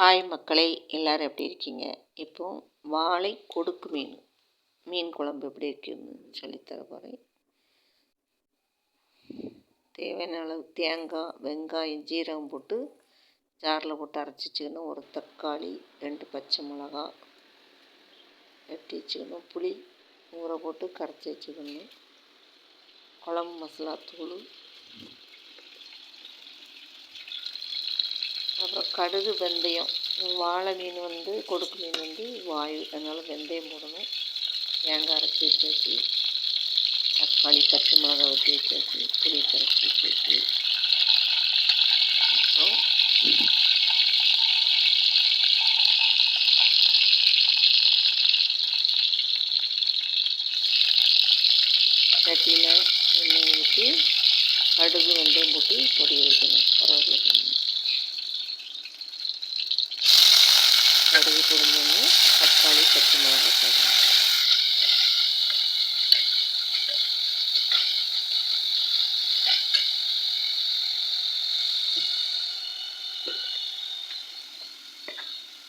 Hi மக்களே, எல்லோரும் எப்படி இருக்கீங்க? இப்போ வாழை கொடுக்கு மீன் குழம்பு எப்படி இருக்குன்னு சொல்லித்தர போகிறேன். தேவையான அளவு தேங்காய், வெங்காயம், ஜீரகம் போட்டு ஜாரில் போட்டு அரைச்சி வச்சுக்கணும். ஒரு தக்காளி, 2 பச்சை மிளகா வெட்டி வச்சுக்கணும். புளி ஊற போட்டு கரைச்சி வச்சுக்கணும். குழம்பு மசாலா தூள், அப்புறம் கடுகு, வெந்தயம். வாழை மீன் கொடுக்கு மீன் வாயு, அதனால் வெந்தயம் போடணும். தேங்காய் அரைச்சி வச்சாச்சு, தக்காளி, பச்சை மிளகா வெட்டி வச்சாச்சு, புளி கரைச்சி வச்சாச்சு. அப்புறம் சட்டியில் எண்ணெய் ஊற்றி கடுகு, வெந்தயம் போட்டு பொரிய வைக்கணும். கருவேப்பிலை கடுகு பொரிஞ்சோன்னு தக்காளி, பச்சை மிளகாய் போடணும்.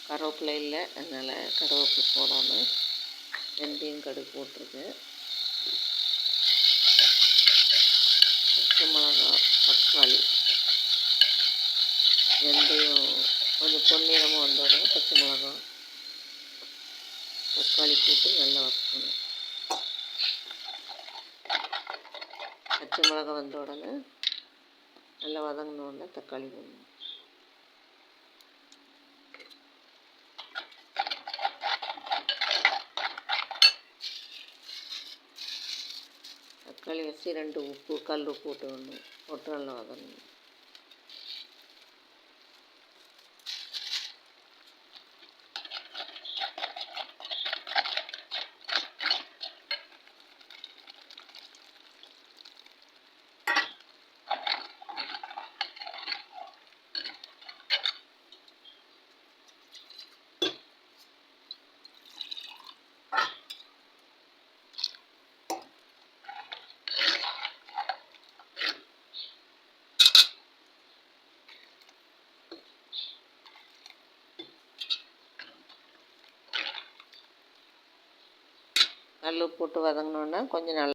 கருவேப்பிலை இல்லை, அதனால் கருவேப்பிலை போடாமல் வெந்தயம், கடுகு போட்டிருக்கேன். பச்சை மிளகா, தக்காளி, வெந்தயம் கொஞ்சம் பொன்னிறமாக வந்தோடனே பச்சை மிளகா, தக்காளி போட்டு நல்லா வதக்கணும். பச்சை மிளகா வந்த உடனே நல்லா வதங்கின உடனே தக்காளி போடணும். தக்காளி வச்சு 2 உப்பு, கல் உப்பு போட்டு நல்லா வதங்கணும். கல் உப்பு போட்டு வதங்கினோன்னா கொஞ்சம் நல்லா